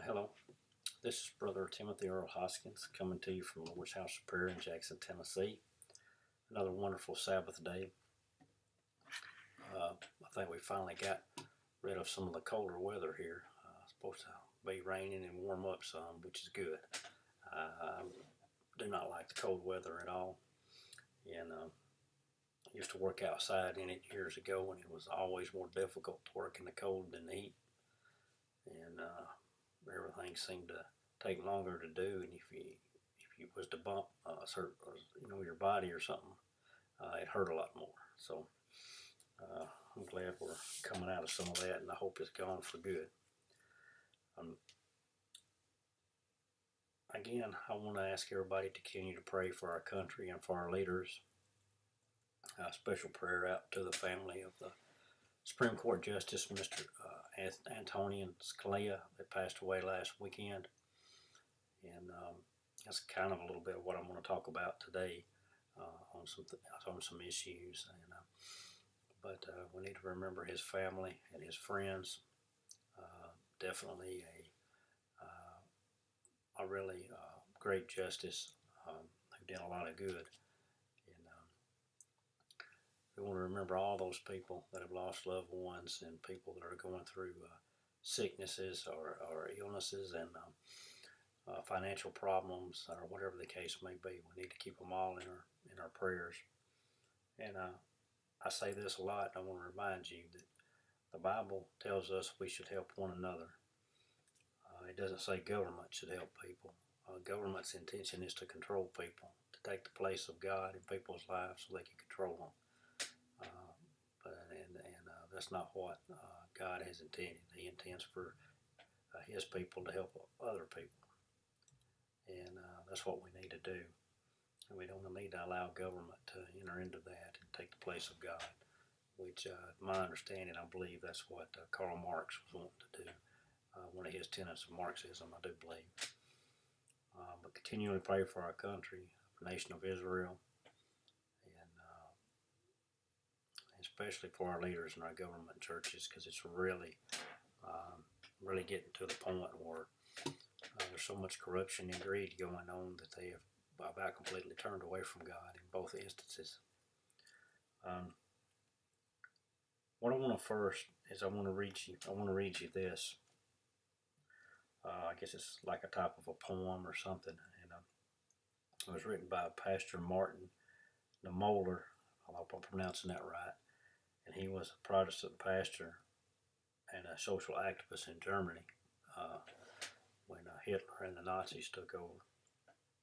Hello, this is Brother Timothy Earl Hoskins coming to you from Lord's House of Prayer in Jackson, Tennessee. Another wonderful Sabbath day. I think we finally got rid of some of the colder weather here. It's supposed to be raining and warm up some, which is good. I do not like the cold weather at all. And I used to work outside in it years ago, and it was always more difficult to work in the cold than the heat. And everything seemed to take longer to do, and if you was to bump your body or something, it hurt a lot more. So I'm glad we're coming out of some of that, and I hope it's gone for good. Again, I want to ask everybody to continue to pray for our country and for our leaders. A special prayer out to the family of the Supreme Court Justice Mr. Antonin Scalia that passed away last weekend. And that's kind of a little bit of what I'm going to talk about today on some issues. But we need to remember his family and his friends. Definitely a really great justice who did a lot of good. And we want to remember all those people that have lost loved ones and people that are going through sicknesses or illnesses and financial problems or whatever the case may be. We need to keep them all in our prayers. And I say this a lot, and I want to remind you that the Bible tells us we should help one another. It doesn't say government should help people. Government's intention is to control people, to take the place of God in people's lives so they can control them. That's not what God has intended. He intends for His people to help other people. And that's what we need to do. And we don't need to allow government to enter into that and take the place of God, which, my understanding, I believe that's what Karl Marx was wanting to do. One of his tenets of Marxism, I do believe. But continually pray for our country, the nation of Israel, and especially for our leaders in our government churches, because it's really getting to the point where there's so much corruption and greed going on that they have about completely turned away from God in both instances. What I want to first is I want to read you this. I guess it's like a type of a poem or something, and it was written by Pastor Martin Niemöller. I hope I'm pronouncing that right. And he was a Protestant pastor and a social activist in Germany when Hitler and the Nazis took over.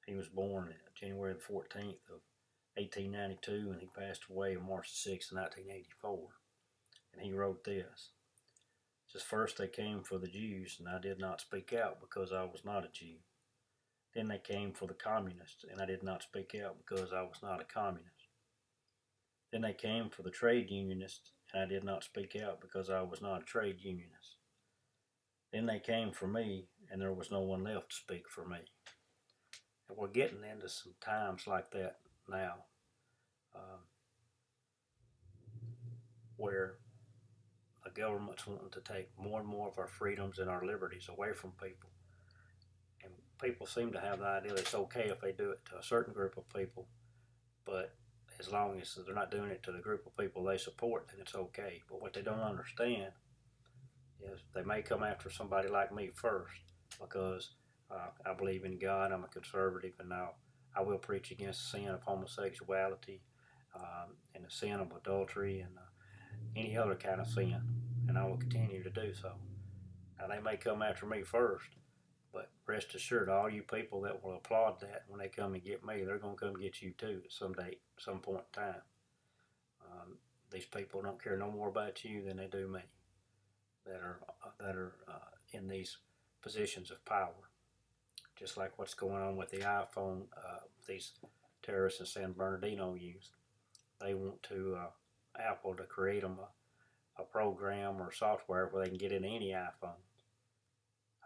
He was born January the 14th of 1892, and he passed away on March the 6th, 1984. And he wrote this. It says, "First they came for the Jews, and I did not speak out because I was not a Jew. Then they came for the communists, and I did not speak out because I was not a communist. Then they came for the trade unionists, and I did not speak out because I was not a trade unionist. Then they came for me, and there was no one left to speak for me." And we're getting into some times like that now, where the government's wanting to take more and more of our freedoms and our liberties away from people. And people seem to have the idea that it's okay if they do it to a certain group of people, but as long as they're not doing it to the group of people they support, then it's okay. But what they don't understand is they may come after somebody like me first because I believe in God, I'm a conservative, and now I will preach against the sin of homosexuality and the sin of adultery and any other kind of sin, and I will continue to do so. Now they may come after me first, but rest assured, all you people that will applaud that when they come and get me, they're going to come get you too at some point in time. These people don't care no more about you than they do me, that are in these positions of power. Just like what's going on with the iPhone, these terrorists in San Bernardino used. They want to Apple to create them a program or software where they can get in any iPhone.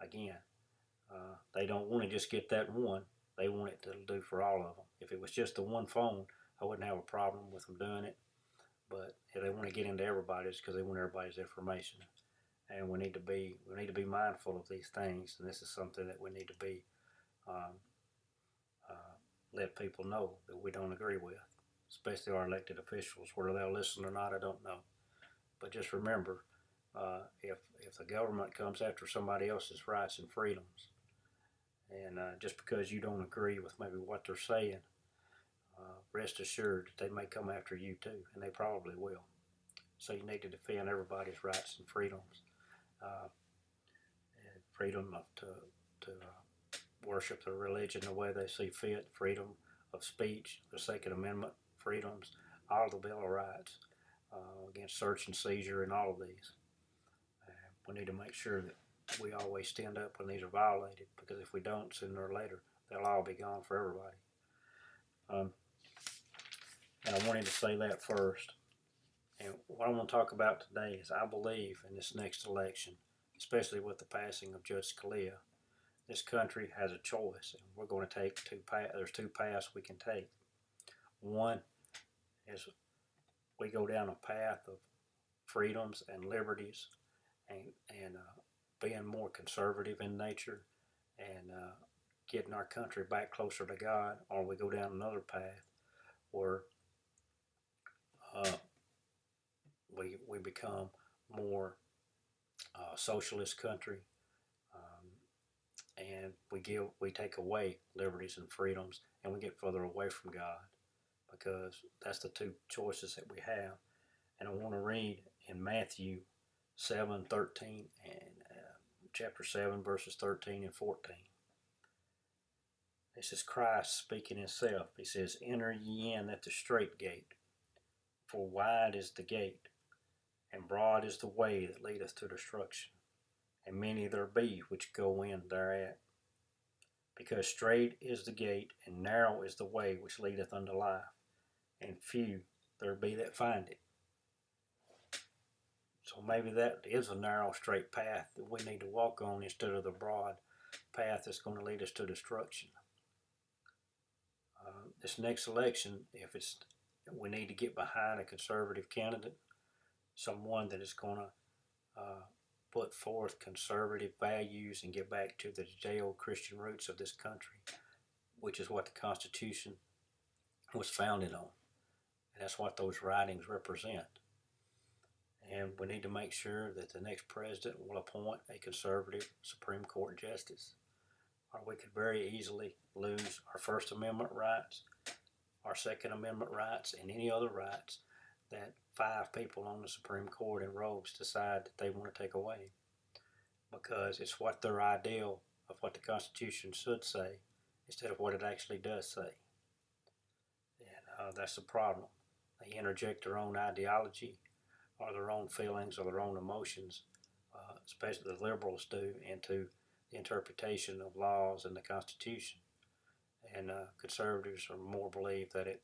Again, they don't want to just get that one. They want it to do for all of them. If it was just the one phone, I wouldn't have a problem with them doing it. But if they want to get into everybody's because they want everybody's information. and we need to be mindful of these things. And this is something that we need to be um, let people know that we don't agree with, especially our elected officials. Whether they'll listen or not, I don't know. But just remember, if the government comes after somebody else's rights and freedoms, and just because you don't agree with maybe what they're saying, rest assured that they may come after you too, and they probably will. So you need to defend everybody's rights and freedoms, and freedom to worship their religion the way they see fit, freedom of speech, the Second Amendment freedoms, all of the Bill of Rights, against search and seizure, and all of these. We need to make sure that we always stand up when these are violated, because if we don't, sooner or later, they'll all be gone for everybody. And I wanted to say that first. And what I want to talk about today is I believe in this next election, especially with the passing of Judge Scalia, this country has a choice, and we're going to take there's two paths we can take. One is we go down a path of freedoms and liberties, and being more conservative in nature, and getting our country back closer to God, or we go down another path where we become more socialist country, and we take away liberties and freedoms, and we get further away from God, because that's the two choices that we have. And I want to read in Matthew 7:13 and chapter 7 verses 13 and 14. This is Christ speaking himself. He says, "Enter ye in at the strait gate, for wide is the gate, and broad is the way that leadeth to destruction, and many there be which go in thereat. Because strait is the gate, and narrow is the way which leadeth unto life, and few there be that find it." So maybe that is a narrow, straight path that we need to walk on, instead of the broad path that's going to lead us to destruction. This next election, we need to get behind a conservative candidate, someone that is going to put forth conservative values and get back to the Judeo-Christian roots of this country, which is what the Constitution was founded on. And that's what those writings represent. And we need to make sure that the next president will appoint a conservative Supreme Court justice, or we could very easily lose our First Amendment rights, our Second Amendment rights, and any other rights that 5 people on the Supreme Court in robes decide that they want to take away, because it's what their ideal of what the Constitution should say instead of what it actually does say. And that's the problem. They interject their own ideology or their own feelings or their own emotions, especially the liberals do, into the interpretation of laws and the Constitution. And conservatives are more believe that it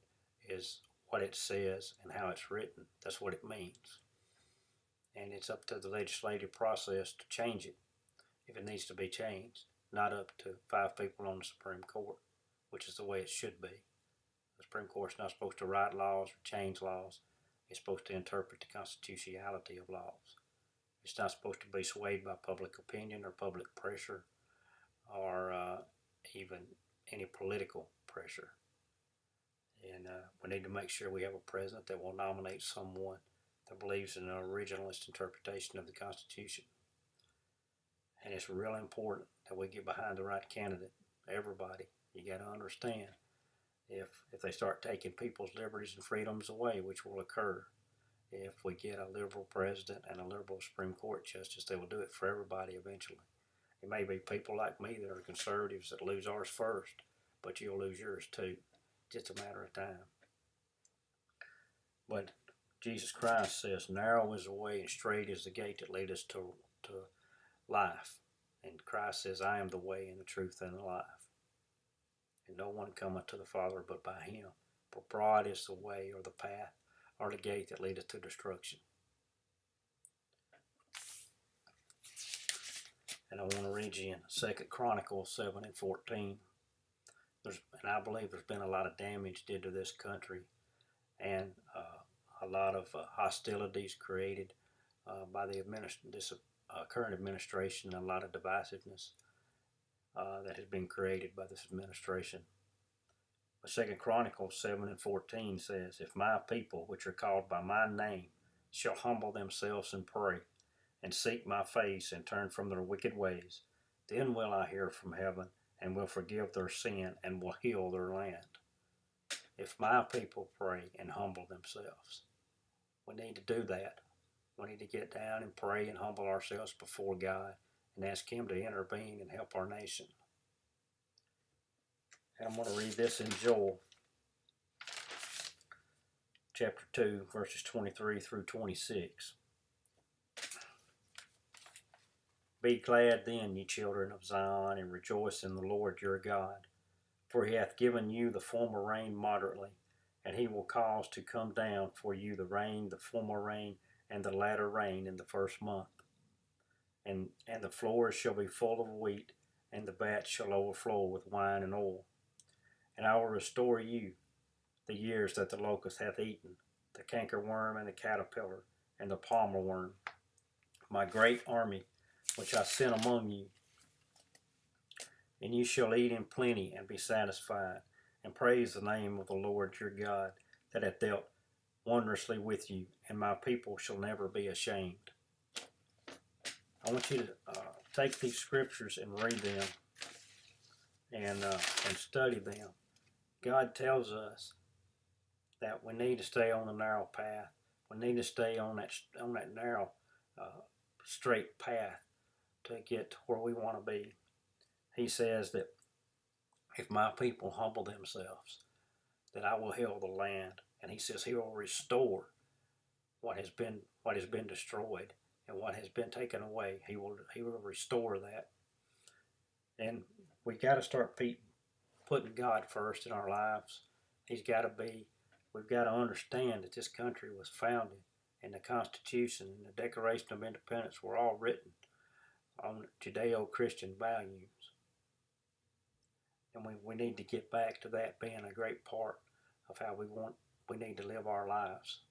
is what it says and how it's written. That's what it means. And it's up to the legislative process to change it if it needs to be changed, not up to 5 people on the Supreme Court, which is the way it should be. The Supreme Court's not supposed to write laws or change laws. It's supposed to interpret the constitutionality of laws. It's not supposed to be swayed by public opinion or public pressure, or even any political pressure. And we need to make sure we have a president that will nominate someone that believes in an originalist interpretation of the Constitution. And it's really important that we get behind the right candidate. Everybody, you got to understand, if they start taking people's liberties and freedoms away, which will occur if we get a liberal president and a liberal Supreme Court justice, they will do it for everybody eventually. It may be people like me that are conservatives that lose ours first, but you'll lose yours too. Just a matter of time. But Jesus Christ says, "Narrow is the way and straight is the gate that lead us to life." And Christ says, "I am the way and the truth and the life. And no one cometh to the Father but by him. For broad is the way, or the path, or the gate that leadeth to destruction." And I want to read you in 2 Chronicle 7 and 14. And I believe there's been a lot of damage did to this country, and a lot of hostilities created by this current administration and a lot of divisiveness that has been created by this administration. But 2 Chronicles 7:14 says, "If my people, which are called by my name, shall humble themselves and pray, and seek my face, and turn from their wicked ways, then will I hear from heaven, and will forgive their sin, and will heal their land." If my people pray and humble themselves, we need to do that. We need to get down and pray and humble ourselves before God and ask Him to intervene and help our nation. And I'm going to read this in Joel chapter 2, verses 23 through 26. "Be glad then, ye children of Zion, and rejoice in the Lord your God. For he hath given you the former rain moderately, and he will cause to come down for you the rain, the former rain, and the latter rain in the first month. And the floors shall be full of wheat, and the vats shall overflow with wine and oil. And I will restore you the years that the locust hath eaten, the cankerworm and the caterpillar, and the palmer worm, my great army which I sent among you. And you shall eat in plenty and be satisfied, and praise the name of the Lord your God, that hath dealt wondrously with you, and my people shall never be ashamed." I want you to take these scriptures and read them and study them. God tells us that we need to stay on the narrow path. We need to stay on that narrow, straight path to get to where we want to be. He says that if my people humble themselves, that I will heal the land. And he says he will restore what has been destroyed and what has been taken away. He will restore that. And we got to start putting God first in our lives. We've got to understand that this country was founded, and the Constitution and the Declaration of Independence were all written on Judeo-Christian values. And we need to get back to that being a great part of how we need to live our lives.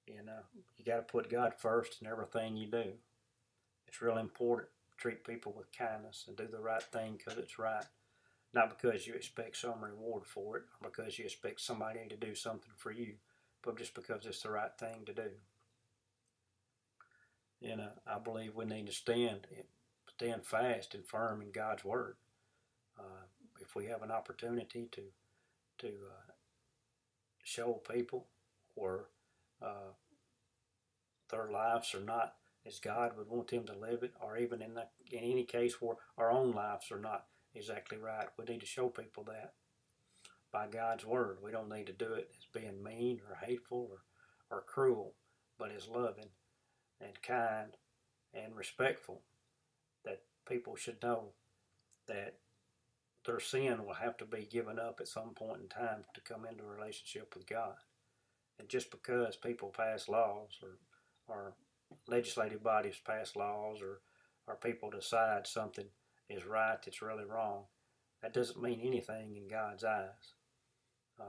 You got to put God first in everything you do. It's real important to treat people with kindness and do the right thing because it's right. Not because you expect some reward for it or because you expect somebody to do something for you, but just because it's the right thing to do. I believe we need to stand fast and firm in God's Word. If we have an opportunity to show people where their lives are not as God would want them to live it, or even in any case where our own lives are not exactly right, we need to show people that by God's Word. We don't need to do it as being mean or hateful or cruel, but as loving and kind and respectful, that people should know that their sin will have to be given up at some point in time to come into a relationship with God. And just because people pass laws or legislative bodies pass laws or people decide something is right that's really wrong, that doesn't mean anything in God's eyes.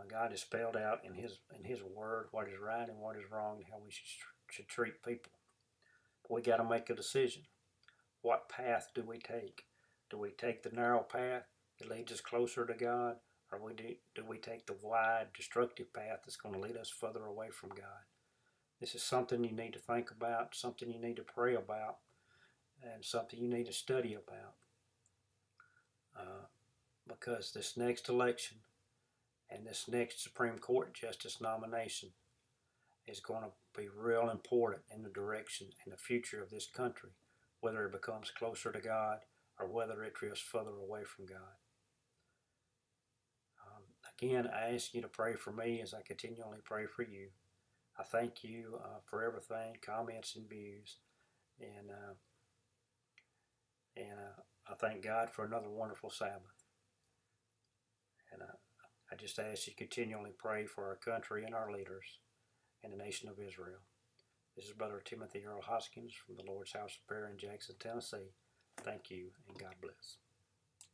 God has spelled out in His Word what is right and what is wrong and how we should treat people. But we got to make a decision. What path do we take? Do we take the narrow path that leads us closer to God, or do we take the wide, destructive path that's going to lead us further away from God? This is something you need to think about, something you need to pray about, and something you need to study about. Because this next election and this next Supreme Court Justice nomination is going to be real important in the direction and the future of this country, whether it becomes closer to God or whether it drifts further away from God. Again, I ask you to pray for me as I continually pray for you. I thank you for everything, comments and views, and I thank God for another wonderful Sabbath. And I just ask you to continually pray for our country and our leaders and the nation of Israel. This is Brother Timothy Earl Hoskins from the Lord's House of Prayer in Jackson, Tennessee. Thank you, and God bless.